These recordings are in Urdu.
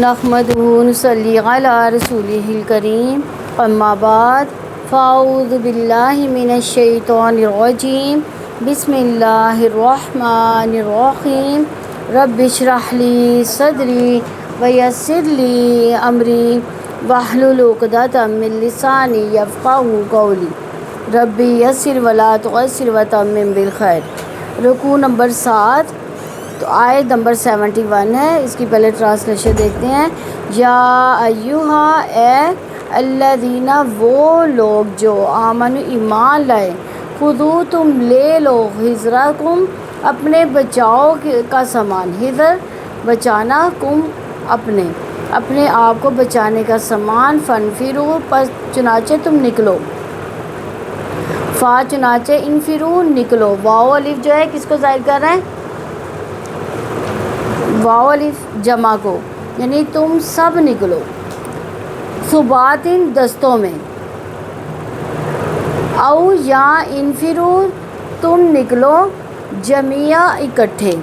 نحمدہ ونصلی علی رسولہ الکریم اما بعد فاعوذ باللہ من الشیطان الرجیم بسم اللہ الرحمن الرحیم رب اشرح لی صدری ویسر لی امری واحلل عقدۃ من لسانی یفقہوا قولی رب یسر ولا تعسر وتمم بالخیر۔ رکوع نمبر 7 تو آیت نمبر 71 ہے، اس کی پہلے ٹرانسلیشن دیکھتے ہیں۔ یا ایہا اے الذین وہ لوگ جو آمنوا ایمان لائے، خذو تم لے لو حذرکم اپنے بچاؤ کا سامان، حذر بچانا، کم اپنے آپ کو بچانے کا سامان، فانفروا پس چنانچہ تم نکلو، چنانچہ انفروا نکلو، واو الف جو ہے کس کو ظاہر کر رہے ہیں؟ واو الف جمع کو، یعنی تم سب نکلو، ثباتن دستوں میں، او یا انفرو تم نکلو، جمیع اکٹھے،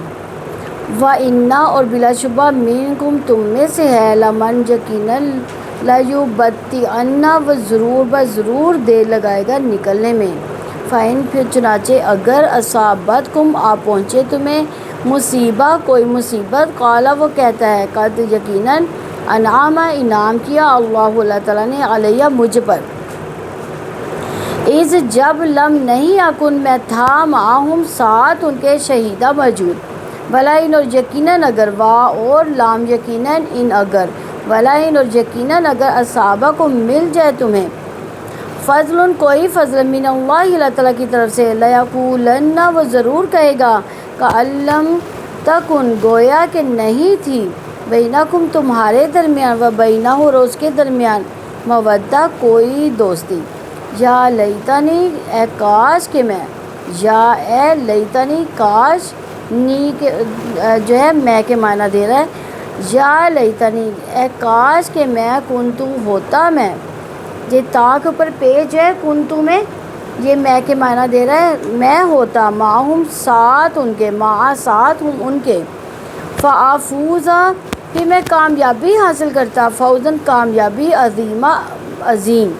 وَإِنَّ اور بلا شبہ منکم تم میں سے ہے، لمن یقیناً لیبطئن ضرور دیر لگائے گا نکلنے میں، فَإِن پھر چنانچہ اگر اصابتکم آ پہنچے تمہیں مصیبہ کوئی مصیبت، قالا وہ کہتا ہے، قد یقیناً انعم انعام کیا اللہ تعالیٰ نے علیہ مجھ پر، اذ جب لم نہیں اکن میں تھا معہم ساتھ ان کے شہیدہ موجود، ولئن اور یقیناً اگر، وا اور لام یقیناً ان اگر، ولئن اور یقیناً اگر اصابکم مل جائے تمہیں فضل کوئی فضل من اللہ اللہ تعالیٰ کی طرف سے، لیقولن وہ ضرور کہے گا، کأن لم تکن گویا کہ نہیں تھی، بینکم تمہارے درمیان، و بینہ اور اس کے درمیان، مودہ کوئی دوستی، یا لیتنی اے کاش کہ میں، یا اے لیتنی کاش، نی کے جو ہے میں کے معنی دے رہا ہے، یا لیتنی اے کاش کہ میں، کنتو ہوتا میں، یہ تا کے اوپر پیج ہے، کنتو میں یہ میں کے معنی دے رہا ہے، میں ہوتا، معہم ساتھ ان کے، مع ساتھ ہوں ان کے، فافوز پھر میں کامیابی حاصل کرتا، فوزن کامیابی، عظیم،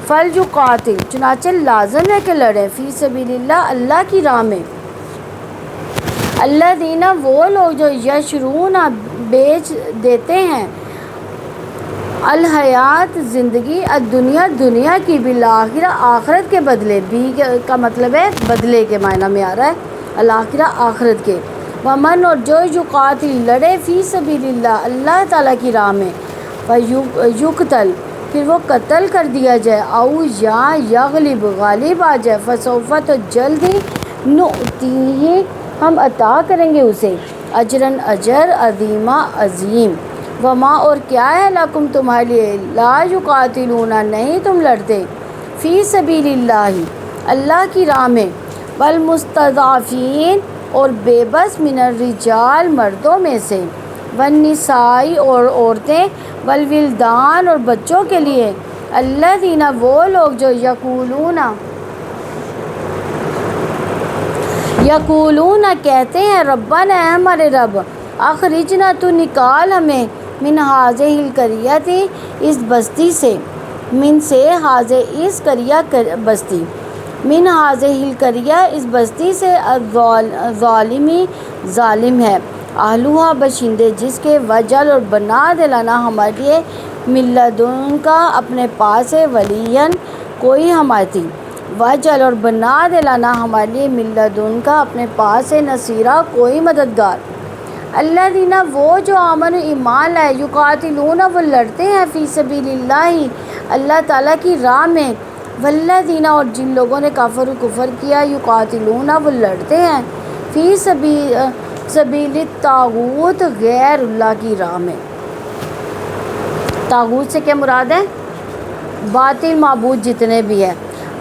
فلیقاتل چنانچہ لازم ہے کہ لڑیں، فی سبیل اللہ اللہ کی راہ میں، الذین وہ لوگ جو یشرون بیچ دیتے ہیں، الحیات زندگی، الدنیا دنیا کی، بالآخرہ آخرت کے بدلے، بھی کا مطلب ہے بدلے کے معنی میں آ رہا ہے، الآخرہ آخرت کے، ومن اور جو یقاتل لڑے، فی سبیل اللہ اللہ تعالیٰ کی راہ میں، یقتل پھر وہ قتل کر دیا جائے، او یا یغلب غالب آ جائے، فسوف تو جلد ہی، نؤتیہ ہم عطا کریں گے اسے، اجرن اجر، عظیما عظیم، وما اور کیا ہے، لکم تمہارے لیے، لا یقاتلون نہیں تم لڑتے، فی سبیل اللہ اللہ کی راہ میں، والمستضعفین اور بے بس، من الرجال مردوں میں سے، والنساء اور عورتیں، والولدان اور بچوں کے لیے، الذین وہ لوگ جو یقولون کہتے ہیں، ربنا اے ہمارے رب، اخرجنا تو نکال ہمیں، من ہذہ القریۃ اس بستی سے، من سے ہذہ اس قریہ بستی، من ہذہ القریہ اس بستی سے، الظالمی ظالم ہے، اہلھا باشندے جس کے، وجل اور بنا دلانا ہمارے لیے، من لدن کا اپنے پاس سے، ولیاً کوئی حمایتی، وجل اور بنا دلانا ہمارے لیے، من لدن کا اپنے پاس سے، نصیرہ کوئی مددگار، الذین وہ جو آمنوا ایمان لائے، یقاتلون وہ لڑتے ہیں، فی سبیل اللہ اللہ تعالیٰ کی راہ میں، والذین اور جن لوگوں نے کفر کیا، یقاتلون وہ لڑتے ہیں، فی سبیل الطاغوت غیر اللہ کی راہ میں، طاغوت سے کیا مراد ہے؟ باطل معبود جتنے بھی ہیں،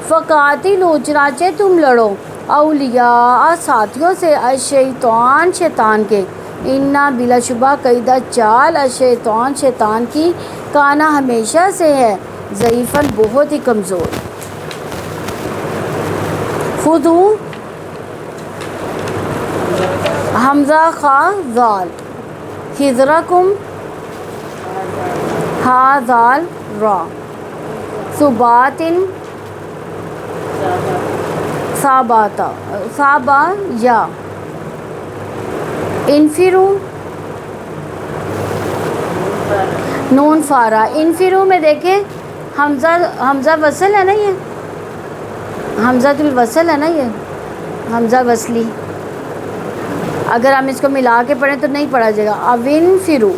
فقاتلوا چنانچہ تم لڑو، اولیاء ساتھیوں سے، الشیطان شیطان کے، انا بلا شبہ قیدہ چال، الشیطان شیطان کی، کانا ہمیشہ سے ہے، ضعیفاً بہت ہی کمزور، خذو حمزہ خا ذال، حذرکم ہا ذال را، ثبات ثاباتا ثابا یا، انفرو نون فارا، انفرو میں دیکھیں حمزہ وصل ہے نا، یہ حمزہ الوصل ہے نا، یہ حمزہ وصلی، اگر ہم اس کو ملا کے پڑھیں تو نہیں پڑھا جائے گا. اوین فرو،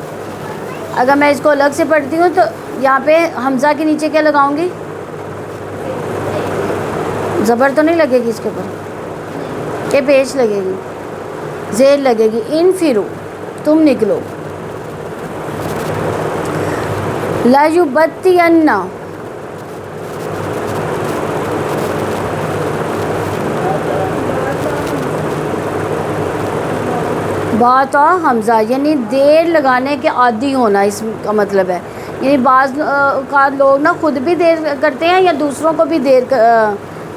اگر میں اس کو الگ سے پڑھتی ہوں تو یہاں پہ حمزہ کے نیچے کیا لگاؤں گی؟ زبر تو نہیں لگے گی اس کے اوپر، کہ پیش لگے گی، زیر لگے گی. انفرو تم نکلو. لَیُبَتِّئَنَّ، باتا حمزہ یعنی دیر لگانے کے عادی ہونا، اس کا مطلب ہے. یعنی بعض اوقات لوگ نا خود بھی دیر کرتے ہیں یا دوسروں کو بھی دیر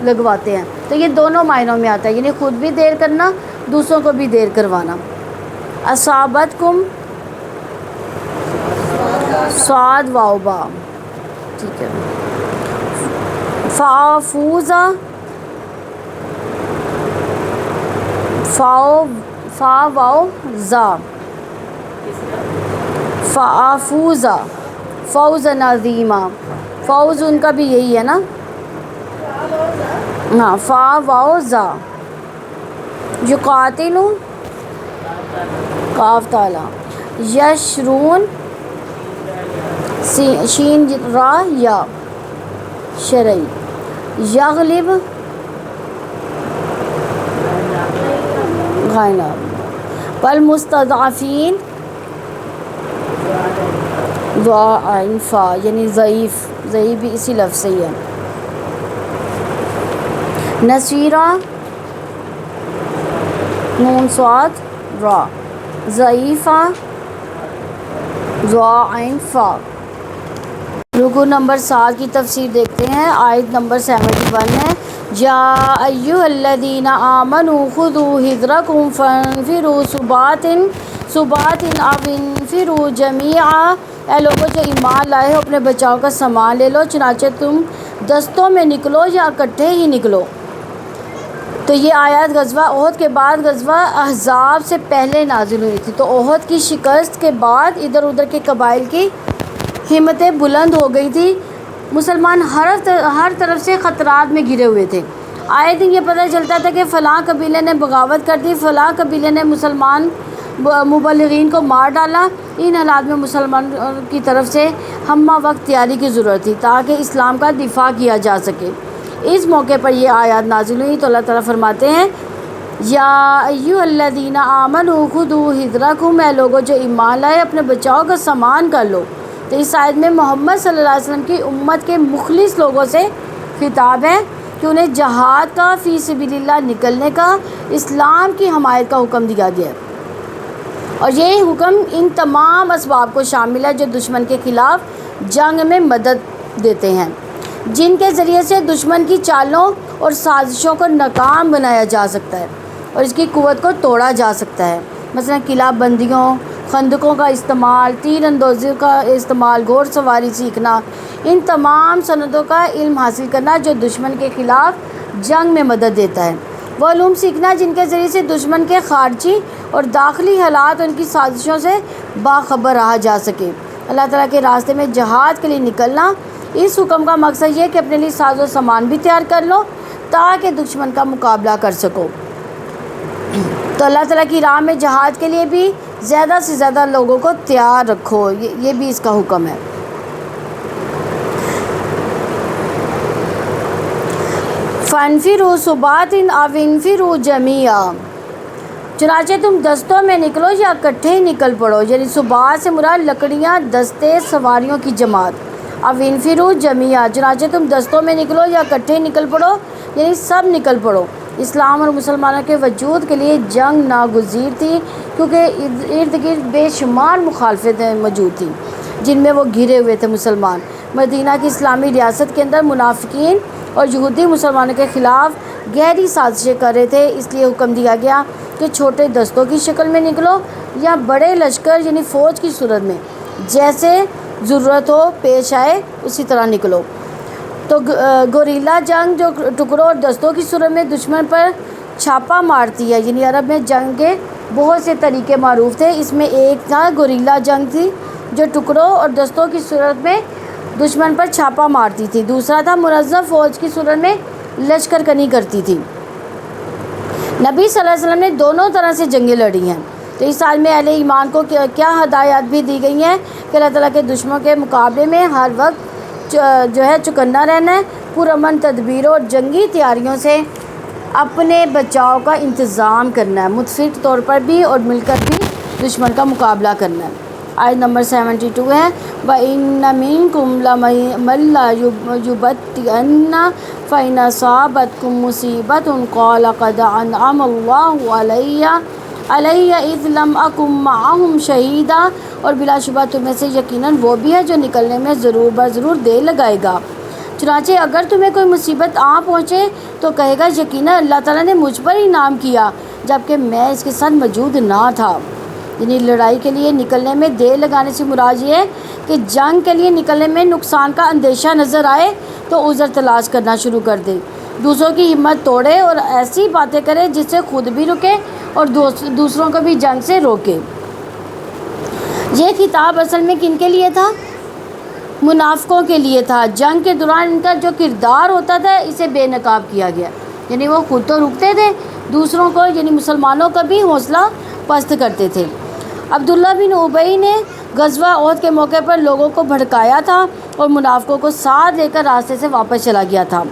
لگواتے ہیں، تو یہ دونوں معنوں میں آتا ہے، یعنی خود بھی دیر کرنا، دوسروں کو بھی دیر کروانا. اصابتکم صاد واو با، ٹھیک ہے. فافوزا، فا واو زا، فافوزا فوزا عظیما، فوز ان کا بھی یہی ہے نا، ہاں فا واو زا. یقاتلو کاف تالا، یشرون شین را یا شرعی، یغلب غائنا، والمستضعفین دعا عین فا یعنی ضعیف، ضعیف بھی اسی لفظ سے ہی ہے. نصیرہ نون صاد را، ضعیفہ دعا عین فا. رکوع نمبر 7 کی تفسیر دیکھتے ہیں. آیت نمبر 71 ہے، یا ایھا الذین آمنوا خذوا حذرکم فانفروا ثبات او انفروا جمیعا. اے لوگوں جو ایمان لائے ہو اپنے بچاؤ کا سامان لے لو، چنانچہ تم دستوں میں نکلو یا اکٹھے ہی نکلو. تو یہ آیات غزوہ احد کے بعد غزوہ احزاب سے پہلے نازل ہوئی تھی. تو احد کی شکست کے بعد ادھر ادھر کے قبائل کی ہمتیں بلند ہو گئی تھی، مسلمان ہر طرف سے خطرات میں گھرے ہوئے تھے. آئے دن یہ پتہ چلتا تھا کہ فلاں قبیلے نے بغاوت کر دی، فلاں قبیلے نے مسلمان مبلغین کو مار ڈالا. ان حالات میں مسلمان کی طرف سے ہمہ وقت تیاری کی ضرورت تھی تاکہ اسلام کا دفاع کیا جا سکے. اس موقع پر یہ آیات نازل ہوئی. تو اللہ تعالیٰ فرماتے ہیں، یا ایھا الذین آمنوا خذوا حذرکم، اے لوگوں جو ایمان لائے اپنے بچاؤ کا سامان کر لو. تو اس آیت میں محمد صلی اللہ علیہ وسلم کی امت کے مخلص لوگوں سے خطاب ہے کہ انہیں جہاد کا، فی سبیل اللہ نکلنے کا، اسلام کی حمایت کا حکم دیا گیا ہے. اور یہ حکم ان تمام اسباب کو شامل ہے جو دشمن کے خلاف جنگ میں مدد دیتے ہیں، جن کے ذریعے سے دشمن کی چالوں اور سازشوں کو ناکام بنایا جا سکتا ہے اور اس کی قوت کو توڑا جا سکتا ہے. مثلا قلعہ بندیوں، خندقوں کا استعمال، تیر اندازی کا استعمال، گھوڑ سواری سیکھنا، ان تمام صنعتوں کا علم حاصل کرنا جو دشمن کے خلاف جنگ میں مدد دیتا ہے. وہ علوم سیکھنا جن کے ذریعے سے دشمن کے خارجی اور داخلی حالات اور ان کی سازشوں سے باخبر رہا جا سکے. اللہ تعالیٰ کے راستے میں جہاد کے لیے نکلنا، اس حکم کا مقصد یہ کہ اپنے لیے ساز و سامان بھی تیار کر لو تاکہ دشمن کا مقابلہ کر سکو. تو اللہ تعالیٰ کی راہ میں جہاد کے لیے بھی زیادہ سے زیادہ لوگوں کو تیار رکھو، یہ بھی اس کا حکم ہے. فانفروا ثبات او انفروا جمیعا، چنانچہ تم دستوں میں نکلو یا اکٹھے ہی نکل پڑو. یعنی ثبات سے مراد لکڑیاں، دستے، سواریوں کی جماعت. اب انفروا جمیعا، چنانچہ تم دستوں میں نکلو یا اکٹھے نکل پڑو، یعنی سب نکل پڑو. اسلام اور مسلمانوں کے وجود کے لیے جنگ ناگزیر تھی کیونکہ ارد گرد بے شمار مخالفتیں موجود تھیں جن میں وہ گھرے ہوئے تھے. مسلمان مدینہ کی اسلامی ریاست کے اندر منافقین اور یہودی مسلمانوں کے خلاف گہری سازشیں کر رہے تھے. اس لیے حکم دیا گیا کہ چھوٹے دستوں کی شکل میں نکلو یا بڑے لشکر یعنی فوج کی صورت میں، جیسے ضرورت ہو پیش آئے اسی طرح نکلو۔ تو گوریلا جنگ جو ٹکڑوں اور دستوں کی صورت میں دشمن پر چھاپا مارتی ہے، یعنی عرب میں جنگ کے بہت سے طریقے معروف تھے، اس میں ایک تھا گوریلا جنگ تھی جو ٹکڑوں اور دستوں کی صورت میں دشمن پر چھاپا مارتی تھی، دوسرا تھا منظم فوج کی صورت میں لشکر کنی کرتی تھی۔ نبی صلی اللہ علیہ وسلم نے دونوں طرح سے جنگیں لڑی ہیں۔ تو اس سال میں اہل ایمان کو کیا ہدایات بھی دی گئی ہیں کہ اللہ تعالیٰ کے دشمنوں کے مقابلے میں ہر وقت جو ہے چکنا رہنا ہے، پرامن تدبیروں اور جنگی تیاریوں سے اپنے بچاؤ کا انتظام کرنا ہے، متفق طور پر بھی اور مل کر بھی دشمن کا مقابلہ کرنا ہے۔ آیت نمبر 72 ہے وَإِنَّ مِنكُمْ لَمَن لَّا يُبَطِّئَنَّ فَإِنْ أَصَابَتْكُم مُّصِيبَةٌ قَالَ قَدْ أَنْعَمَ اللَّهُ عَلَيَّ إِذْ لَمْ أَكُن مَّعَهُمْ شَهِيدًا، اور بلا شبہ تم میں سے یقیناً وہ بھی ہے جو نکلنے میں ضرور دیر لگائے گا۔ چنانچہ اگر تمہیں کوئی مصیبت آ پہنچے تو کہے گا یقیناً اللہ تعالیٰ نے مجھ پر انعام کیا جبکہ میں اس کے ساتھ موجود نہ تھا۔ یعنی لڑائی کے لیے نکلنے میں دیر لگانے سے مراد یہ ہے کہ جنگ کے لیے نکلنے میں نقصان کا اندیشہ نظر آئے تو عذر تلاش کرنا شروع کر دے، دوسروں کی ہمت توڑے اور ایسی باتیں کرے جس سے خود بھی رکے اور دوسروں کو بھی جنگ سے روکے۔ یہ خطاب اصل میں کن کے لیے تھا؟ منافقوں کے لیے تھا۔ جنگ کے دوران ان کا جو کردار ہوتا تھا اسے بے نقاب کیا گیا، یعنی وہ خود تو رکتے تھے، دوسروں کو یعنی مسلمانوں کا بھی حوصلہ پست کرتے تھے۔ عبداللہ بن ابی نے غزوہ احد کے موقع پر لوگوں کو بھڑکایا تھا اور منافقوں کو ساتھ لے کر راستے سے واپس چلا گیا تھا۔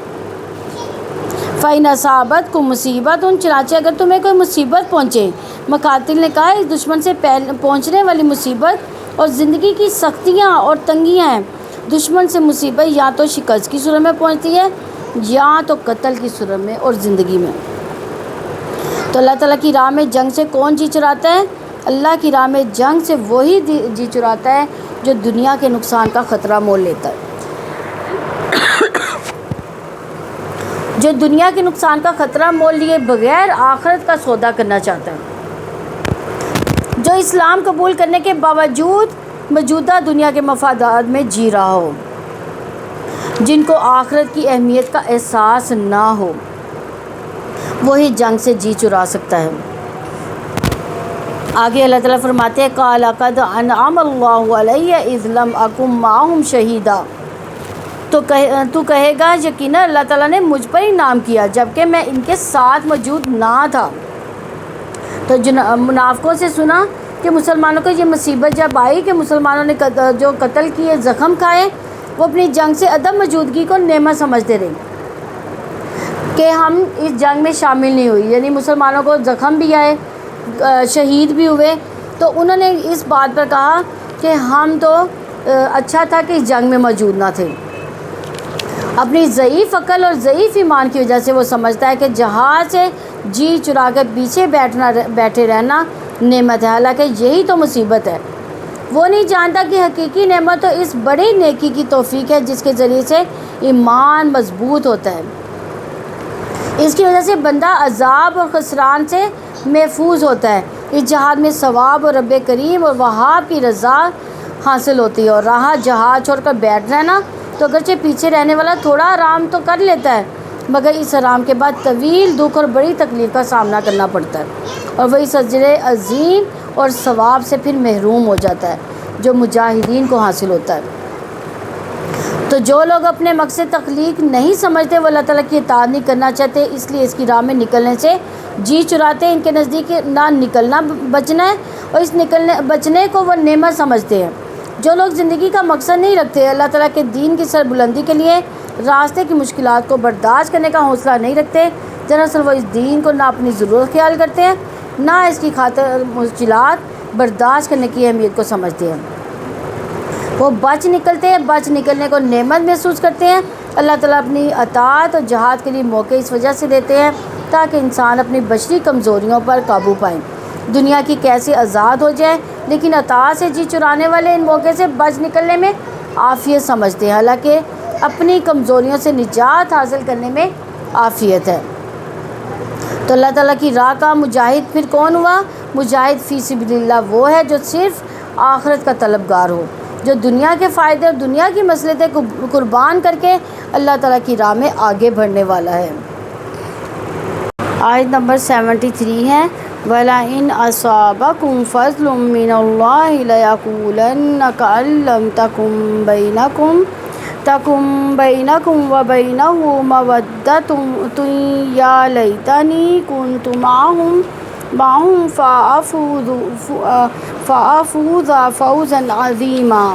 فَإِنْ أَصَابَتْكُم مُّصِيبَةٌ، چنانچہ اگر تمہیں کوئی مصیبت پہنچے، مقاتل نے کہا اس دشمن سے پہنچنے والی مصیبت اور زندگی کی سختیاں اور تنگیاں ہیں۔ دشمن سے مصیبت یا تو شکست کی صورت میں پہنچتی ہے یا تو قتل کی صورت میں اور زندگی میں۔ تو اللہ تعالیٰ کی راہ میں جنگ سے کون جی چراتا ہے؟ اللہ کی راہ میں جنگ سے وہی جی چراتا ہے جو دنیا کے نقصان کا خطرہ مول لیتا ہے، جو دنیا کے نقصان کا خطرہ مول لیے بغیر آخرت کا سودا کرنا چاہتا ہے، جو اسلام قبول کرنے کے باوجود موجودہ دنیا کے مفادات میں جی رہا ہو، جن کو آخرت کی اہمیت کا احساس نہ ہو، وہی جنگ سے جی چرا سکتا ہے۔ آگے اللہ تعالیٰ فرماتے ہیں قَالَ قَدْ أَنْعَمَ اللَّهُ عَلَيَّ إِذْ لَمْ أَكُن مَّعَهُمْ شَهِيدًا، تو کہے گا یقیناً اللہ تعالیٰ نے مجھ پر انعام کیا جبکہ میں ان کے ساتھ موجود نہ تھا۔ تو منافقوں سے سنا کہ مسلمانوں کو یہ مصیبت جب آئی کہ مسلمانوں نے جو قتل کیے، زخم کھائے، وہ اپنی جنگ سے عدم موجودگی کو نعمت سمجھتے رہے کہ ہم اس جنگ میں شامل نہیں ہوئی، یعنی مسلمانوں کو زخم بھی آئے، شہید بھی ہوئے، تو انہوں نے اس بات پر کہا کہ ہم تو اچھا تھا کہ اس جنگ میں موجود نہ تھے۔ اپنی ضعیف عقل اور ضعیف ایمان کی وجہ سے وہ سمجھتا ہے کہ جہاد سے جی چرا کے پیچھے بیٹھے رہنا نعمت ہے، حالانکہ یہی تو مصیبت ہے۔ وہ نہیں جانتا کہ حقیقی نعمت تو اس بڑی نیکی کی توفیق ہے جس کے ذریعے سے ایمان مضبوط ہوتا ہے۔ اس کی وجہ سے بندہ عذاب اور خسران سے محفوظ ہوتا ہے۔ اس جہاد میں ثواب اور رب کریم اور وہاب کی رضا حاصل ہوتی ہے، اور رہا جہاد چھوڑ کر بیٹھ رہنا تو اگرچہ پیچھے رہنے والا تھوڑا آرام تو کر لیتا ہے مگر اس آرام کے بعد طویل دکھ اور بڑی تکلیف کا سامنا کرنا پڑتا ہے، اور وہ اس اجر عظیم اور ثواب سے پھر محروم ہو جاتا ہے جو مجاہدین کو حاصل ہوتا ہے۔ تو جو لوگ اپنے مقصد تخلیق نہیں سمجھتے وہ اللہ تعالیٰ کی اطاعت نہیں کرنا چاہتے، اس لیے اس کی راہ میں نکلنے سے جی چراتے ہیں۔ ان کے نزدیک نہ نکلنا بچنا ہے اور اس بچنے کو وہ نعمت سمجھتے ہیں۔ جو لوگ زندگی کا مقصد نہیں رکھتے، اللہ تعالیٰ کے دین کی سربلندی کے لیے راستے کی مشکلات کو برداشت کرنے کا حوصلہ نہیں رکھتے، دراصل وہ اس دین کو نہ اپنی ضرورت خیال کرتے ہیں نہ اس کی خاطر مشکلات برداشت کرنے کی اہمیت کو سمجھتے ہیں۔ وہ بچ نکلنے کو نعمت محسوس کرتے ہیں۔ اللہ تعالیٰ اپنی اطاعت اور جہاد کے لیے موقع اس وجہ سے دیتے ہیں تاکہ انسان اپنی بشری کمزوریوں پر قابو پائیں، دنیا کی کیسے آزاد ہو جائے، لیکن اطاعت سے جی چرانے والے ان موقع سے بچ نکلنے میں عافیت سمجھتے ہیں، حالانکہ اپنی کمزوریوں سے نجات حاصل کرنے میں عافیت ہے۔ تو اللہ تعالیٰ کی راہ کا مجاہد پھر کون ہوا؟ مجاہد فی سبیل اللہ وہ ہے جو صرف آخرت کا طلبگار ہو، جو دنیا کے فائدے اور دنیا کی مصلحتیں قربان کر کے اللہ تعالیٰ کی راہ میں آگے بڑھنے والا ہے۔ آیت نمبر 73 ہے وَلَئِنْ أَصَابَكُمْ فَضْلٌ مِّنَ اللَّهِ لَيَقُولَنَّ كَأَن لَّمْ تَكُن بَيْنَكُمْ وَبَيْنَهُ مَوَدَّةٌ يَا لَيْتَنِي كُنتُ مَعَهُمْ فَأَفُوزَ فَوْزًا عَظِيمًا۔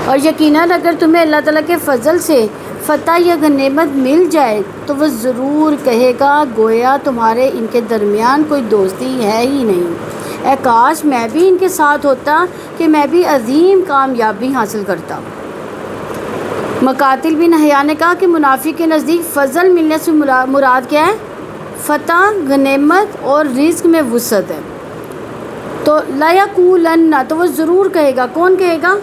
اور یقیناً اگر تمہیں اللہ تعالیٰ کے فضل سے فتح یا غنیمت مل جائے تو وہ ضرور کہے گا گویا تمہارے ان کے درمیان کوئی دوستی ہے ہی نہیں، اے کاش میں بھی ان کے ساتھ ہوتا کہ میں بھی عظیم کامیابی حاصل کرتا۔ مقاتل بن حیاء نے کہا کہ منافق کے نزدیک فضل ملنے سے مراد کیا ہے؟ فتح، غنیمت اور رزق میں وسعت ہے۔ تو لا یقولن، تو وہ ضرور کہے گا۔ کون کہے گا؟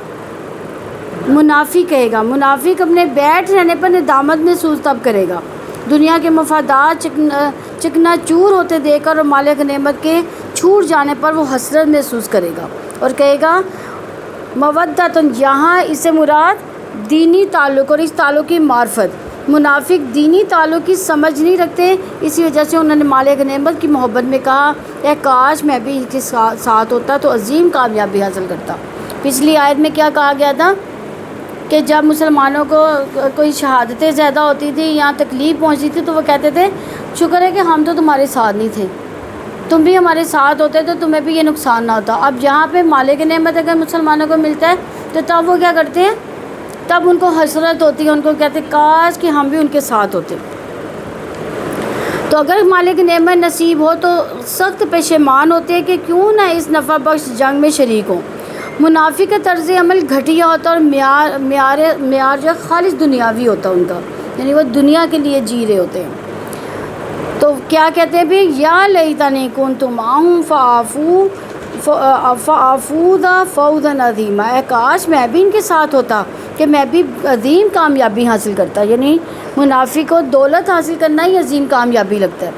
منافق کہے گا۔ منافق اپنے بیٹھ رہنے پر ندامت محسوس تب کرے گا، دنیا کے مفادات چکنا چور ہوتے دیکھ کر اور مال غنیمت کے چھوٹ جانے پر وہ حسرت محسوس کرے گا اور کہے گا مودتن، یہاں اس سے مراد دینی تعلق اور اس تعلق کی معرفت۔ منافق دینی تعلق کی سمجھ نہیں رکھتے، اسی وجہ سے انہوں نے مال غنیمت کی محبت میں کہا اے کاش میں بھی ان کے ساتھ ہوتا تو عظیم کامیابی حاصل کرتا۔ پچھلی آیت میں کیا کہا گیا تھا کہ جب مسلمانوں کو کوئی شہادتیں زیادہ ہوتی تھی یا تکلیف پہنچتی تھی تو وہ کہتے تھے شکر ہے کہ ہم تو تمہارے ساتھ نہیں تھے، تم بھی ہمارے ساتھ ہوتے تو تمہیں بھی یہ نقصان نہ ہوتا۔ اب یہاں پہ مال غنیمت اگر مسلمانوں کو ملتا ہے تو تب وہ کیا کرتے ہیں؟ تب ان کو حسرت ہوتی ہے، ان کو کہتے کاش کہ ہم بھی ان کے ساتھ ہوتے۔ تو اگر مال غنیمت نصیب ہو تو سخت پشیمان ہوتے ہیں کہ کیوں نہ اس نفع بخش جنگ میں شریک ہوں۔ منافق کا طرز عمل گھٹیا ہوتا اور معیار جو خالص دنیاوی ہوتا ان کا، یعنی وہ دنیا کے لیے جی رہے ہوتے ہیں۔ تو کیا کہتے ہیں بھی یا لیتنی کنت معہم فافوز فوزا عظیما، اے کاش میں بھی ان کے ساتھ ہوتا کہ میں بھی عظیم کامیابی حاصل کرتا۔ یعنی منافق کو دولت حاصل کرنا ہی عظیم کامیابی لگتا ہے،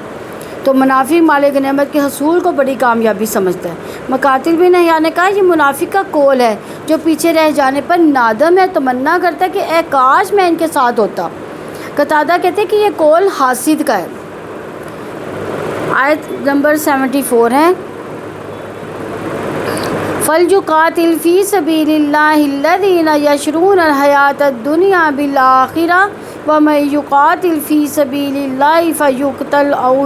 تو منافق مال غنیمت کے حصول کو بڑی کامیابی سمجھتا ہے۔ مقاتل بن حیاء نے کہا یہ منافق کا قول ہے جو پیچھے رہ جانے پر نادم ہے، تمنا کرتا ہے کہ اے کاش میں ان کے ساتھ ہوتا۔ قتادہ کہتے ہیں کہ یہ قول حاسد کا ہے۔ آیت نمبر 74 ہے فَلْيُقَاتِلْ فِي سَبِيلِ اللَّهِ الَّذِينَ يَشْرُونَ الْحَيَاةَ الدُّنْيَا بِالْآخِرَةِ وَمَن يُقَاتِلْ فِي سَبِيلِ اللَّهِ فَيُقْتَلْ أَوْ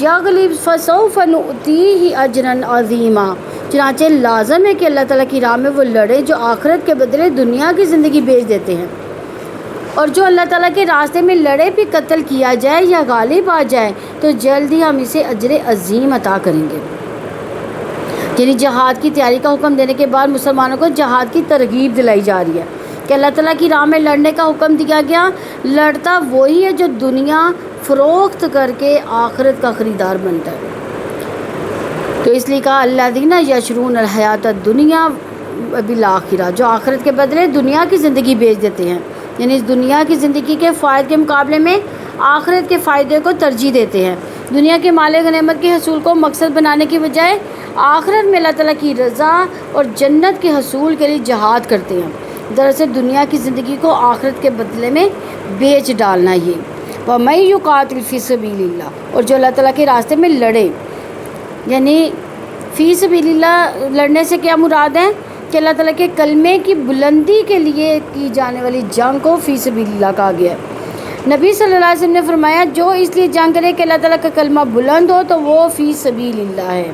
يَغْلِبْ فَسَوْفَ نُؤْتِيهِ أَجْرًا عَظِيمًا۔ چنانچہ لازم ہے کہ اللہ تعالیٰ کی راہ میں وہ لڑے جو آخرت کے بدلے دنیا کی زندگی بیچ دیتے ہیں، اور جو اللہ تعالیٰ کے راستے میں لڑے بھی قتل کیا جائے یا غالب آ جائے تو جلد ہی ہم اسے اجر عظیم عطا کریں گے۔ یعنی جہاد کی تیاری کا حکم دینے کے بعد مسلمانوں کو جہاد کی ترغیب دلائی جا رہی ہے کہ اللہ تعالیٰ کی راہ میں لڑنے کا حکم دیا گیا۔ لڑتا وہی ہے جو دنیا فروخت کر کے آخرت کا خریدار بنتا ہے۔ تو اس لیے کہا الذین یشرون الحیات الدنیا بالآخرہ، جو آخرت کے بدلے دنیا کی زندگی بیچ دیتے ہیں، یعنی اس دنیا کی زندگی کے فائدے کے مقابلے میں آخرت کے فائدے کو ترجیح دیتے ہیں۔ دنیا کے مال غنیمت کے حصول کو مقصد بنانے کی بجائے آخرت میں اللہ تعالیٰ کی رضا اور جنت کے حصول کے لیے جہاد کرتے ہیں۔ دراصل دنیا کی زندگی کو آخرت کے بدلے میں بیچ ڈالنا یہ وَمَن يُقَاتِلْ فِي سَبِيلِ اللَّهِ، اور جو اللہ تعالیٰ کے راستے میں لڑے، یعنی فی سبیل اللہ لڑنے سے کیا مراد ہے کہ اللہ تعالیٰ کے کلمے کی بلندی کے لیے کی جانے والی جنگ کو فی سبیل اللہ کہا گیا ہے۔ نبی صلی اللہ علیہ وسلم نے فرمایا جو اس لیے جنگ کرے کہ اللہ تعالیٰ کا کلمہ بلند ہو تو وہ فی سبیل اللہ ہے۔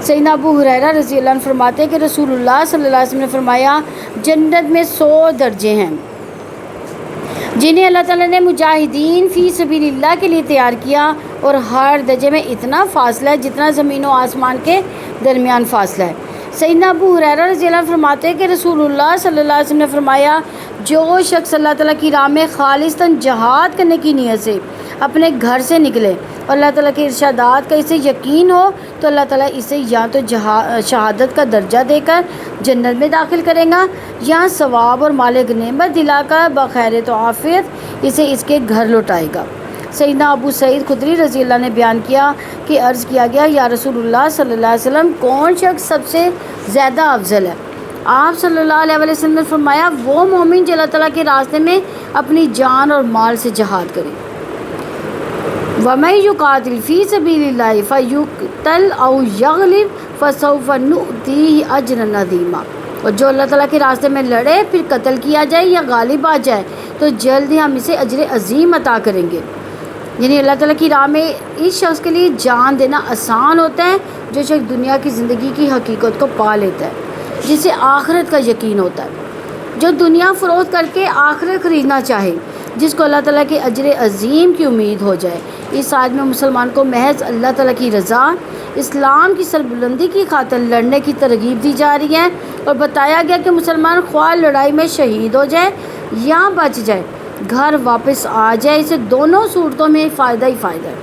سیدنا ابو ہریرہ رضی اللہ عنہ فرماتے ہیں کہ رسول اللہ صلی اللہ علیہ وسلم نے فرمایا جنت میں 100 درجے ہیں جنہیں اللہ تعالیٰ نے مجاہدین فی سبیل اللہ کے لیے تیار کیا، اور ہر درجے میں اتنا فاصلہ ہے جتنا زمین و آسمان کے درمیان فاصلہ ہے۔ سیدنا ابو ہریرہ رضی اللہ عنہ فرماتے ہیں کہ رسول اللہ صلی اللہ علیہ وسلم نے فرمایا جو شخص اللہ تعالیٰ کی راہ میں خالصتاً جہاد کرنے کی نیت سے اپنے گھر سے نکلے اور اللہ تعالیٰ کے ارشادات کا اسے یقین ہو تو اللہ تعالیٰ اسے یا تو شہادت کا درجہ دے کر جنت میں داخل کرے گا یا ثواب اور مال غنیمت دلا کر بخیر و عافیت اسے اس کے گھر لوٹائے گا۔ سیدنا ابو سعید خدری رضی اللہ نے بیان کیا کہ عرض کیا گیا یا رسول اللہ صلی اللہ علیہ وسلم کون شخص سب سے زیادہ افضل ہے۔ آپ صلی اللہ علیہ وسلم نے فرمایا وہ مومن جو اللہ تعالیٰ کے راستے میں اپنی جان اور مال سے جہاد کرے۔ وَمَن يُقَاتِلْ فِي سَبِيلِ اللَّهِ فَيُقْتَلْ أَوْ يَغْلِبْ فَسَوْفَ نُؤْتِيهِ أَجْرًا عَظِيمًا، اور جو اللہ تعالیٰ کے راستے میں لڑے پھر قتل کیا جائے یا غالب آ جائے تو جلد ہی ہم اسے اجر عظیم عطا کریں گے۔ یعنی اللہ تعالیٰ کی راہ میں اس شخص کے لیے جان دینا آسان ہوتا ہے جو شخص دنیا کی زندگی کی حقیقت کو پا لیتا ہے، جسے آخرت کا یقین ہوتا ہے، جو دنیا فروخت کر کے آخرت خریدنا چاہے، جس کو اللہ تعالیٰ کے اجر عظیم کی امید ہو جائے۔ اس آیت میں مسلمان کو محض اللہ تعالیٰ کی رضا، اسلام کی سربلندی کی خاطر لڑنے کی ترغیب دی جا رہی ہے، اور بتایا گیا کہ مسلمان خواہ لڑائی میں شہید ہو جائے یا بچ جائے، گھر واپس آ جائے، اسے دونوں صورتوں میں فائدہ ہی فائدہ ہے۔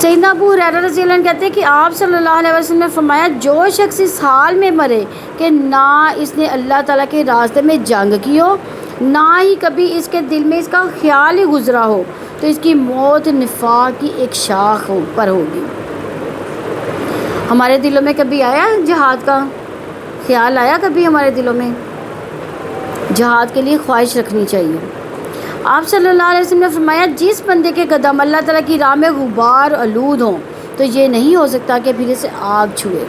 سیدنا ابو ہریرہ رضی اللہ عنہ کہتے ہیں کہ آپ صلی اللہ علیہ وسلم نے فرمایا جو شخص اس حال میں مرے کہ نہ اس نے اللہ تعالیٰ کے راستے میں جنگ کی ہو، نہ ہی کبھی اس کے دل میں اس کا خیال ہی گزرا ہو، تو اس کی موت نفاق کی ایک شاخ پر ہوگی۔ ہمارے دلوں میں کبھی آیا جہاد کا خیال؟ آیا کبھی ہمارے دلوں میں؟ جہاد کے لیے خواہش رکھنی چاہیے۔ آپ صلی اللہ علیہ وسلم نے فرمایا جس بندے کے قدم اللہ تعالیٰ کی راہ میں غبار آلود ہوں تو یہ نہیں ہو سکتا کہ پھر اسے آگ چھوئے۔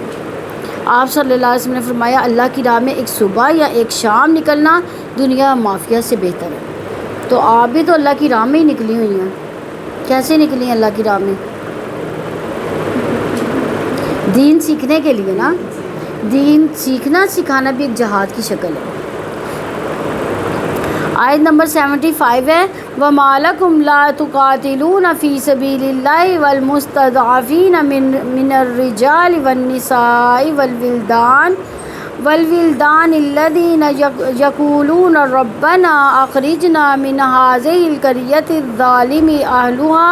آپ صلی اللہ علیہ وسلم نے فرمایا اللہ کی راہ میں ایک صبح یا ایک شام نکلنا دنیا مافیا سے بہتر ہے۔ تو آپ بھی تو اللہ کی راہ میں ہی نکلی ہوئی ہیں۔ کیسے نکلی ہیں اللہ کی راہ میں؟ دین سیکھنے کے لیے نا۔ دین سیکھنا سکھانا بھی ایک جہاد کی شکل ہے۔ آیت نمبر 75 ہے وَمَا لَكُمْ لَا تُقَاتِلُونَ فِي سَبِيلِ اللَّهِ وَالْمُسْتَضْعَفِينَ مِنَ الرِّجَالِ وَالنِّسَاءِ وَالْوِلْدَانِ الَّذِينَ يَقُولُونَ رَبَّنَا أَخْرِجْنَا مِنْ هَٰذِهِ الْقَرْيَةِ الظَّالِمِ أَهْلُهَا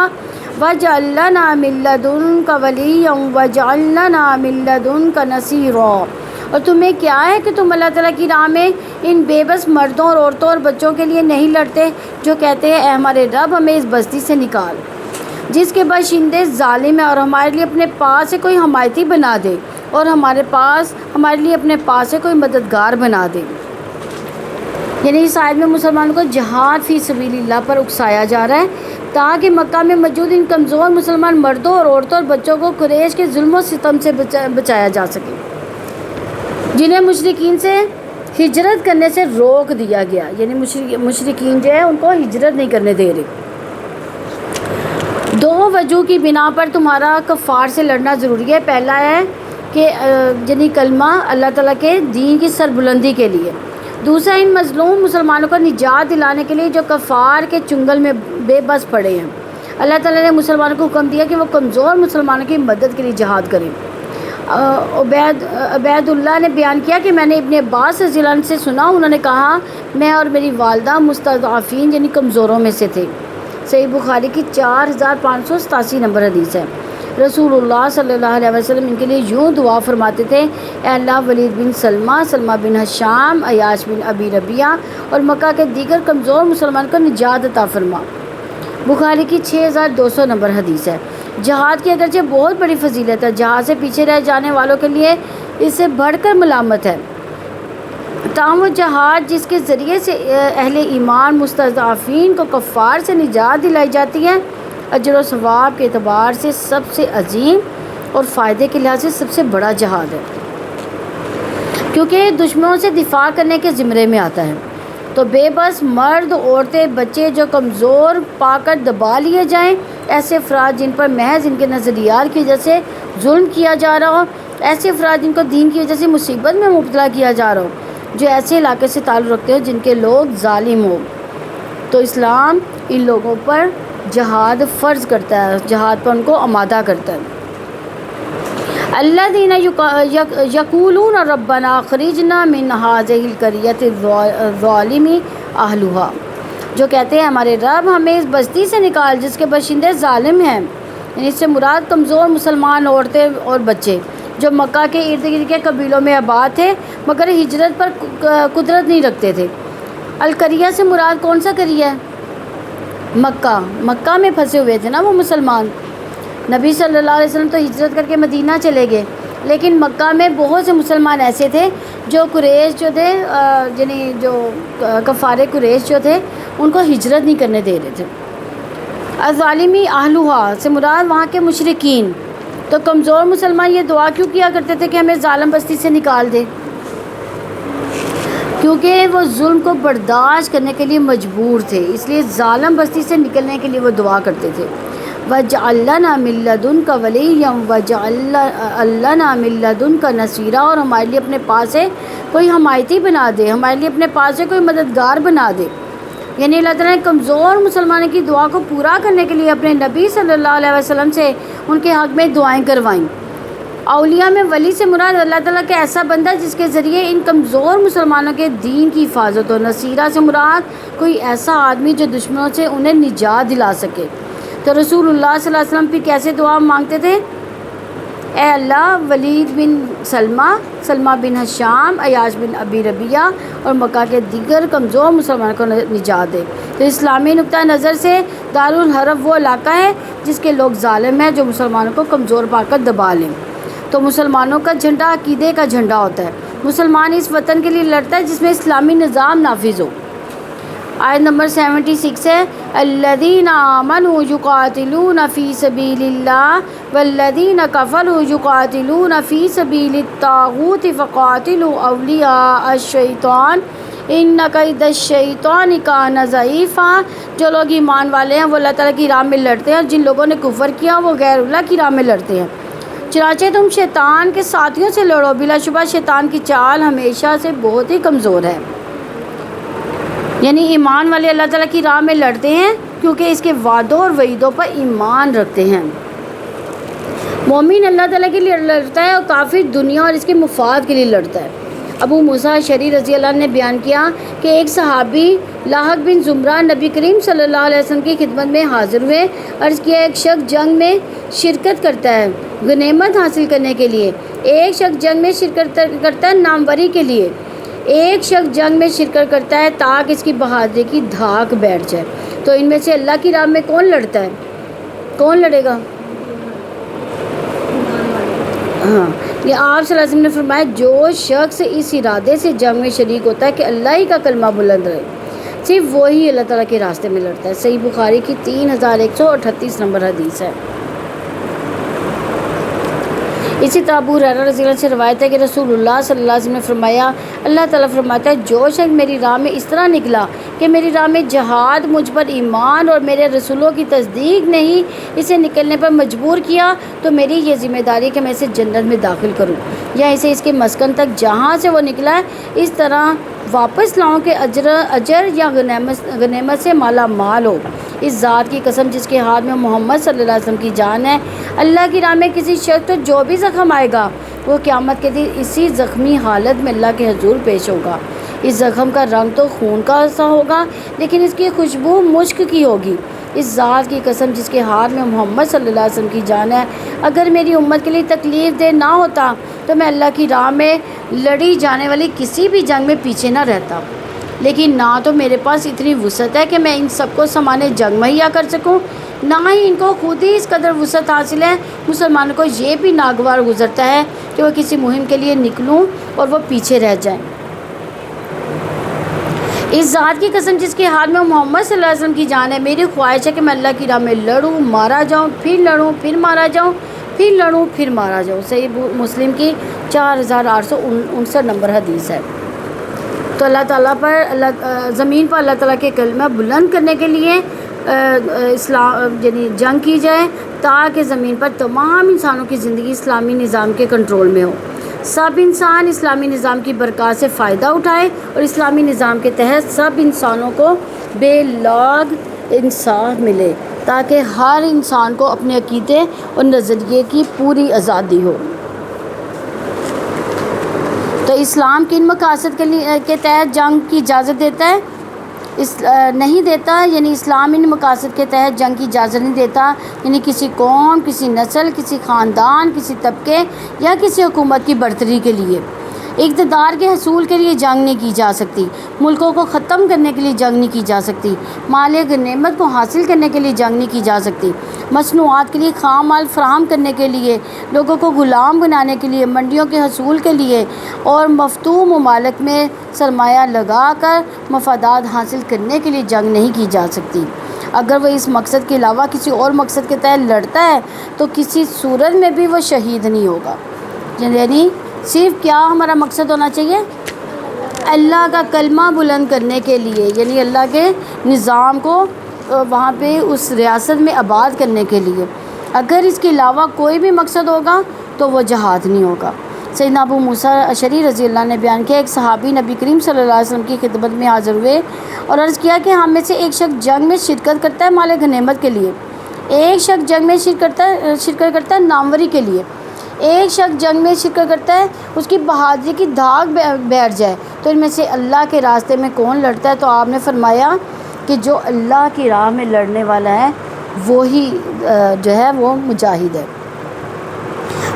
وَاجْعَل لَّنَا مِن لَّدُنكَ وَلِيًّا وَاجْعَل لَّنَا مِن لَّدُنكَ نَصِيرًا۔ اور تمہیں کیا ہے کہ تم اللہ تعالیٰ کی راہ میں ان بے بس مردوں اور عورتوں اور بچوں کے لیے نہیں لڑتے جو کہتے ہیں اے ہمارے رب ہمیں اس بستی سے نکال جس کے باشندے ظالم ہیں، اور ہمارے لیے اپنے پاس سے کوئی حمایتی بنا دے، اور ہمارے لیے اپنے پاس سے کوئی مددگار بنا دے۔ یعنی اس آیت میں مسلمانوں کو جہاد فی سبیل اللہ پر اکسایا جا رہا ہے تاکہ مکہ میں موجود ان کمزور مسلمان مردوں اور عورتوں اور بچوں کو قریش کے ظلم و ستم سے بچایا جا سکے، جنہیں مشرکین سے ہجرت کرنے سے روک دیا گیا۔ یعنی مشرکین جو ہے ان کو ہجرت نہیں کرنے دے رہے۔ دو وجہ کی بنا پر تمہارا کفار سے لڑنا ضروری ہے۔ پہلا ہے کہ یعنی کلمہ اللہ تعالیٰ کے دین کی سربلندی کے لیے، دوسرا ان مظلوم مسلمانوں کو نجات دلانے کے لیے جو کفار کے چنگل میں بے بس پڑے ہیں۔ اللہ تعالیٰ نے مسلمانوں کو حکم دیا کہ وہ کمزور مسلمانوں کی مدد کے لیے جہاد کریں۔ عبید اللہ نے بیان کیا کہ میں نے ابن عباس رضی اللہ عنہ سے سنا، انہوں نے کہا میں اور میری والدہ مستضعفین یعنی کمزوروں میں سے تھے۔ صحیح بخاری کی 4587 نمبر حدیث ہے۔ رسول اللہ صلی اللہ علیہ وسلم ان کے لیے یوں دعا فرماتے تھے اے اللہ ولید بن سلمہ بن حشام، عیاش بن ابی ربیعہ اور مکہ کے دیگر کمزور مسلمان کو نجات عطا فرما۔ بخاری کی 6200 نمبر حدیث ہے۔ جہاد کی اگرچہ بہت بڑی فضیلت ہے، جہاد سے پیچھے رہ جانے والوں کے لیے اس سے بڑھ کر ملامت ہے، تاہم وہ جہاد جس کے ذریعے سے اہل ایمان مستضعفین کو کفار سے نجات دلائی جاتی ہے، اجر و ثواب کے اعتبار سے سب سے عظیم اور فائدے کے لحاظ سے سب سے بڑا جہاد ہے، کیونکہ دشمنوں سے دفاع کرنے کے زمرے میں آتا ہے۔ تو بے بس مرد، عورتیں، بچے جو کمزور پا کر دبا لیے جائیں، ایسے افراد جن پر محض ان کے نظریات کی وجہ سے ظلم کیا جا رہا ہو، ایسے افراد جن کو دین کی وجہ سے مصیبت میں مبتلا کیا جا رہا ہو، جو ایسے علاقے سے تعلق رکھتے ہو جن کے لوگ ظالم ہو، تو اسلام ان لوگوں پر جہاد فرض کرتا ہے، جہاد پر ان کو آمادہ کرتا ہے۔ الذین یقولون ربنا اخرجنا من هذه القریة الظالم اہلها، جو کہتے ہیں ہمارے رب ہمیں اس بستی سے نکال جس کے باشندے ظالم ہیں۔ یعنی اس سے مراد کمزور مسلمان عورتیں اور بچے جو مکہ کے ارد گرد کے قبیلوں میں آباد تھے مگر ہجرت پر قدرت نہیں رکھتے تھے۔ القریہ سے مراد کون سا قریہ ہے؟ مکہ میں پھنسے ہوئے تھے نا وہ مسلمان۔ نبی صلی اللہ علیہ وسلم تو ہجرت کر کے مدینہ چلے گئے، لیکن مکہ میں بہت سے مسلمان ایسے تھے جو قریش جو تھے یعنی جو کفار قریش جو تھے ان کو ہجرت نہیں کرنے دے رہے تھے۔ الظالمی اہلھا سے مراد وہاں کے مشرکین۔ تو کمزور مسلمان یہ دعا کیوں کیا کرتے تھے کہ ہمیں ظالم بستی سے نکال دے؟ کیونکہ وہ ظلم کو برداشت کرنے کے لیے مجبور تھے، اس لیے ظالم بستی سے نکلنے کے لیے وہ دعا کرتے تھے۔ وَاجْعَل لَّنَا مِن لَّدُنكَ وَلِيًّا وَاجْعَل لَّنَا مِن لَّدُنكَ نَصِيرًا، اور ہمارے لیے اپنے پاس سے کوئی حمایتی بنا دے، ہمارے لیے اپنے پاس سے کوئی مددگار بنا دے۔ یعنی اللہ تعالیٰ نے کمزور مسلمانوں کی دعا کو پورا کرنے کے لیے اپنے نبی صلی اللہ علیہ وسلم سے ان کے حق میں دعائیں کروائیں۔ اولیاء میں ولی سے مراد اللہ تعالیٰ کا ایسا بندہ جس کے ذریعے ان کمزور مسلمانوں کے دین کی حفاظت ہو۔ نصیرہ سے مراد کوئی ایسا آدمی جو دشمنوں سے انہیں نجات دلا سکے۔ تو رسول اللہ صلی اللہ علیہ وسلم پھر کیسے دعا مانگتے تھے؟ اے اللہ ولید بن سلمہ بن ہشام، عیاش بن ابی ربیعہ اور مکہ کے دیگر کمزور مسلمانوں کو نجات دے۔ تو اسلامی نقطہ نظر سے دارالحرب وہ علاقہ ہے جس کے لوگ ظالم ہیں جو مسلمانوں کو کمزور پا کر دبا لیں۔ تو مسلمانوں کا جھنڈا عقیدے کا جھنڈا ہوتا ہے۔ مسلمان اس وطن کے لیے لڑتا ہے جس میں اسلامی نظام نافذ ہو۔ آیت نمبر 76 ہے الذین آمنوا یقاتلون فی سبیل اللہ والذین کفروا یقاتلون فی سبیل الطاغوت فقاتلوا اولیاء الشیطان ان کید الشیطان کان ضعیفا۔ جو لوگ ایمان والے ہیں وہ اللہ تعالیٰ کی راہ میں لڑتے ہیں، اور جن لوگوں نے کفر کیا وہ غیر اللہ کی راہ میں لڑتے ہیں۔ چنانچہ تم شیطان کے ساتھیوں سے لڑو، بلا شبہ شیطان کی چال ہمیشہ سے بہت ہی کمزور ہے۔ یعنی ایمان والے اللہ تعالیٰ کی راہ میں لڑتے ہیں کیونکہ اس کے وعدوں اور وعیدوں پر ایمان رکھتے ہیں۔ مومن اللہ تعالیٰ کے لیے لڑتا ہے اور کافر دنیا اور اس کے مفاد کے لیے لڑتا ہے۔ ابو موسیٰ اشعری رضی اللہ عنہ نے بیان کیا کہ ایک صحابی لاحق بن زمرہ نبی کریم صلی اللہ علیہ وسلم کی خدمت میں حاضر ہوئے۔ عرض کیا ایک شخص جنگ میں شرکت کرتا ہے غنیمت حاصل کرنے کے لیے، ایک شخص جنگ میں شرکت کرتا ہے ناموری کے لیے، ایک شخص جنگ میں شرکت کرتا ہے تاکہ اس کی بہادری کی دھاک بیٹھ جائے۔ تو ان میں سے اللہ کی راہ میں کون لڑتا ہے؟ کون لڑے گا؟ ہاں، یہ آپ صلی اللہ علیہ وسلم نے فرمایا جو شخص اس ارادے سے جنگ میں شریک ہوتا ہے کہ اللہ ہی کا کلمہ بلند رہے، صرف وہی اللہ تعالیٰ کے راستے میں لڑتا ہے۔ صحیح بخاری کی 3138 نمبر حدیث ہے۔ اسی طرح ابو ہریرہ رضی اللہ عنہ سے روایت ہے کہ رسول اللہ صلی اللہ علیہ وسلم نے فرمایا اللہ تعالیٰ فرماتا ہے جو شخص میری راہ میں اس طرح نکلا کہ میری راہ میں جہاد، مجھ پر ایمان اور میرے رسولوں کی تصدیق نہیں اسے نکلنے پر مجبور کیا تو میری یہ ذمہ داری کہ میں اسے جنت میں داخل کروں یا اسے اس کے مسکن تک جہاں سے وہ نکلا ہے اس طرح واپس لاؤں کہ اجر یا غنیمت سے مالا مال ہو۔ اس ذات کی قسم جس کے ہاتھ میں محمد صلی اللہ علیہ وسلم کی جان ہے، اللہ کی راہ میں کسی شخص تو جو بھی زخم آئے گا وہ قیامت کے دن اسی زخمی حالت میں اللہ کے حضور پیش ہوگا۔ اس زخم کا رنگ تو خون کا سا ہوگا لیکن اس کی خوشبو مشک کی ہوگی۔ اس ذات کی قسم جس کے ہاتھ میں محمد صلی اللہ علیہ وسلم کی جان ہے، اگر میری امت کے لیے تکلیف دہ نہ ہوتا تو میں اللہ کی راہ میں لڑی جانے والی کسی بھی جنگ میں پیچھے نہ رہتا، لیکن نہ تو میرے پاس اتنی وسعت ہے کہ میں ان سب کو سامان جنگ مہیا کر سکوں، نہ ہی ان کو خود ہی اس قدر وسعت حاصل ہے۔ مسلمانوں کو یہ بھی ناگوار گزرتا ہے کہ وہ کسی مہم کے لیے نکلوں اور وہ پیچھے رہ جائیں۔ اس ذات کی قسم جس کے ہاتھ میں محمد صلی اللہ علیہ وسلم کی جان ہے، میری خواہش ہے کہ میں اللہ کی راہ میں لڑوں، مارا جاؤں، پھر لڑوں، پھر مارا جاؤں، پھر لڑوں، پھر مارا جاؤں۔ صحیح مسلم کی 4859 نمبر حدیث ہے۔ تو اللہ تعالیٰ پر زمین پر اللہ تعالیٰ کے کلمہ بلند کرنے کے لیے اسلام یعنی جنگ کی جائے تاکہ زمین پر تمام انسانوں کی زندگی اسلامی نظام کے کنٹرول میں ہو، سب انسان اسلامی نظام کی برکات سے فائدہ اٹھائے اور اسلامی نظام کے تحت سب انسانوں کو بے لاگ انصاف ملے تاکہ ہر انسان کو اپنے عقیدے اور نظریے کی پوری آزادی ہو۔ تو اسلام کن مقاصد کے تحت جنگ کی اجازت دیتا ہے؟ نہیں دیتا، یعنی اسلام ان مقاصد کے تحت جنگ کی اجازت نہیں دیتا، یعنی کسی قوم، کسی نسل، کسی خاندان، کسی طبقے یا کسی حکومت کی برتری کے لیے۔ اقتدار کے حصول کے لیے جنگ نہیں کی جا سکتی، ملکوں کو ختم کرنے کے لیے جنگ نہیں کی جا سکتی، مال غنیمت کو حاصل کرنے کے لیے جنگ نہیں کی جا سکتی، مصنوعات کے لیے خام مال فراہم کرنے کے لیے، لوگوں کو غلام بنانے کے لیے، منڈیوں کے حصول کے لیے اور مفتوح ممالک میں سرمایہ لگا کر مفادات حاصل کرنے کے لیے جنگ نہیں کی جا سکتی۔ اگر وہ اس مقصد کے علاوہ کسی اور مقصد کے تحت لڑتا ہے تو کسی صورت میں بھی وہ شہید نہیں ہوگا۔ یعنی صرف کیا ہمارا مقصد ہونا چاہیے؟ اللہ کا کلمہ بلند کرنے کے لیے، یعنی اللہ کے نظام کو وہاں پہ اس ریاست میں آباد کرنے کے لیے۔ اگر اس کے علاوہ کوئی بھی مقصد ہوگا تو وہ جہاد نہیں ہوگا۔ سیدنا ابو موسیٰ اشعری رضی اللہ نے بیان کیا، ایک صحابی نبی کریم صلی اللہ علیہ وسلم کی خدمت میں حاضر ہوئے اور عرض کیا کہ ہم میں سے ایک شخص جنگ میں شرکت کرتا ہے مال غنیمت کے لیے، ایک شخص جنگ میں شرکت کرتا ہے ناموری کے لیے، ایک شخص جنگ میں شرکت کرتا ہے اس کی بہادری کی دھاگ بیٹھ جائے، تو ان میں سے اللہ کے راستے میں کون لڑتا ہے؟ تو آپ نے فرمایا کہ جو اللہ کی راہ میں لڑنے والا ہے وہی جو ہے وہ مجاہد ہے۔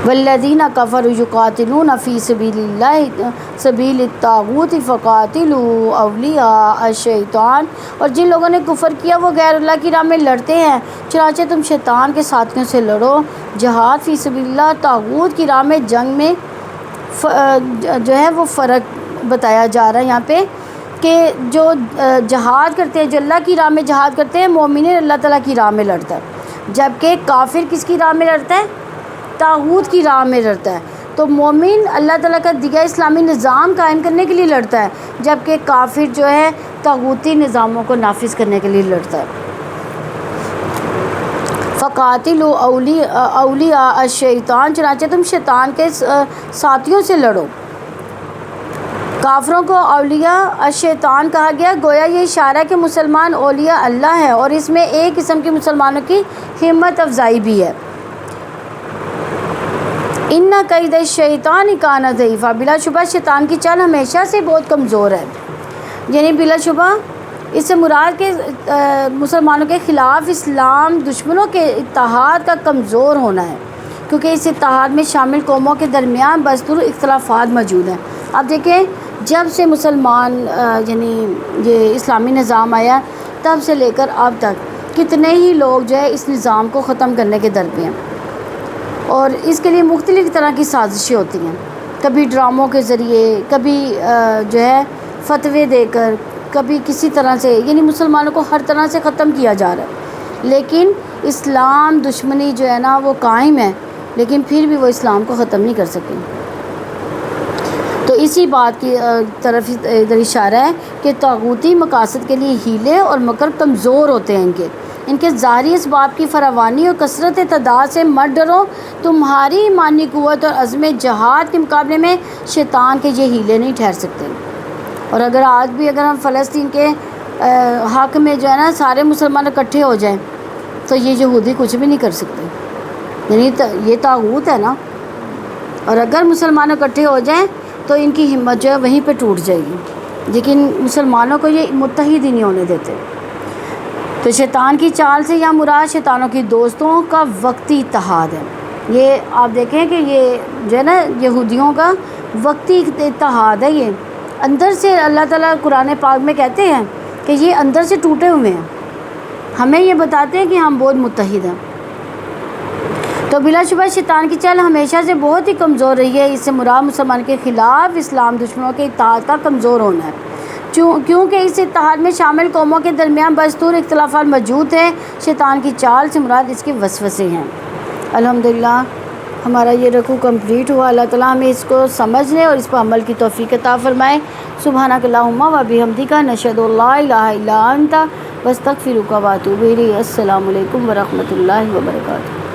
والذین کفروا یقاتلون فی سبیل اللہ سبیل الطاغوت فقاتلوا اولیاء الشیطان، اور جن لوگوں نے کفر کیا وہ غیر اللہ کی راہ میں لڑتے ہیں، چنانچہ تم شیطان کے ساتھیوں سے لڑو۔ جہاد فی سبیل اللہ، طاغوت کی راہ میں جنگ میں جو ہے وہ فرق بتایا جا رہا ہے یہاں پہ کہ جو جہاد کرتے ہیں، جو اللہ کی راہ میں جہاد کرتے ہیں، مومن اللہ تعالیٰ کی راہ میں لڑتا ہے، جبکہ کافر کس کی راہ میں لڑتا ہے؟ طاغوت کی راہ میں لڑتا ہے۔ تو مومن اللہ تعالیٰ کا دیا اسلامی نظام قائم کرنے کے لیے لڑتا ہے، جبکہ کافر جو ہے طاغوتی نظاموں کو نافذ کرنے کے لیے لڑتا ہے۔ فقاتلوا اولیاء الشیطان، چنانچہ تم شیطان کے ساتھیوں سے لڑو۔ کافروں کو اولیاء الشیطان کہا گیا، گویا یہ اشارہ ہے کہ مسلمان اولیاء اللہ ہے، اور اس میں ایک قسم کے مسلمانوں کی ہمت افزائی بھی ہے۔ ان کید الشیطان کان ضعیفا، بلا شبہ شیطان کی چال ہمیشہ سے بہت کمزور ہے۔ یعنی بلا شبہ اس سے مراد کہ مسلمانوں کے خلاف اسلام دشمنوں کے اتحاد کا کمزور ہونا ہے، کیونکہ اس اتحاد میں شامل قوموں کے درمیان بدستور اختلافات موجود ہیں۔ اب دیکھیں، جب سے مسلمان یعنی یہ اسلامی نظام آیا تب سے لے کر اب تک کتنے ہی لوگ جو ہے اس نظام کو ختم کرنے کے در پہ ہیں، اور اس کے لیے مختلف طرح کی سازشیں ہوتی ہیں، کبھی ڈراموں کے ذریعے، کبھی جو ہے فتوے دے کر، کبھی کسی طرح سے، یعنی مسلمانوں کو ہر طرح سے ختم کیا جا رہا ہے۔ لیکن اسلام دشمنی جو ہے نا وہ قائم ہے، لیکن پھر بھی وہ اسلام کو ختم نہیں کر سکے۔ تو اسی بات کی طرف ادھر اشارہ ہے کہ طاغوتی مقاصد کے لیے ہیلے اور مکر کمزور ہوتے ہیں، ان کے ظاہری اسباب کی فراوانی اور کثرت تعداد سے مت ڈرو، تمہاری ایمانی قوت اور عزم جہاد کے مقابلے میں شیطان کے یہ ہیلے نہیں ٹھہر سکتے۔ اور اگر آج بھی ہم فلسطین کے حق میں جو ہے نا سارے مسلمان اکٹھے ہو جائیں تو یہ یہودی کچھ بھی نہیں کر سکتے، یعنی یہ طاغوت ہے نا، اور اگر مسلمان اکٹھے ہو جائیں تو ان کی ہمت جو ہے وہیں پہ ٹوٹ جائے گی، لیکن مسلمانوں کو یہ متحد ہی نہیں ہونے دیتے۔ تو شیطان کی چال سے یا مراد شیطانوں کی دوستوں کا وقتی اتحاد ہے۔ یہ آپ دیکھیں کہ یہ جو ہے نا یہودیوں کا وقتی اتحاد ہے، یہ اندر سے اللہ تعالیٰ قرآن پاک میں کہتے ہیں کہ یہ اندر سے ٹوٹے ہوئے ہیں، ہمیں یہ بتاتے ہیں کہ ہم بہت متحد ہیں۔ تو بلا شبہ شیطان کی چال ہمیشہ سے بہت ہی کمزور رہی ہے، اس سے مراد مسلمان کے خلاف اسلام دشمنوں کے اتحاد کا کمزور ہونا ہے، کیونکہ اس اتحاد میں شامل قوموں کے درمیان بدستور اختلافات موجود ہیں۔ شیطان کی چال سے مراد اس کے وسوسے ہیں۔ الحمدللہ ہمارا یہ رکوع کمپلیٹ ہوا۔ اللہ تعالیٰ ہمیں اس کو سمجھنے اور اس پر عمل کی توفیق عطا فرمائے۔ سبحانک اللہم و بحمدک، نشہد ان لا الہ الا انت، نستغفرک و نتوب الیک۔ السلام علیکم ورحمۃ اللہ وبرکاتہ۔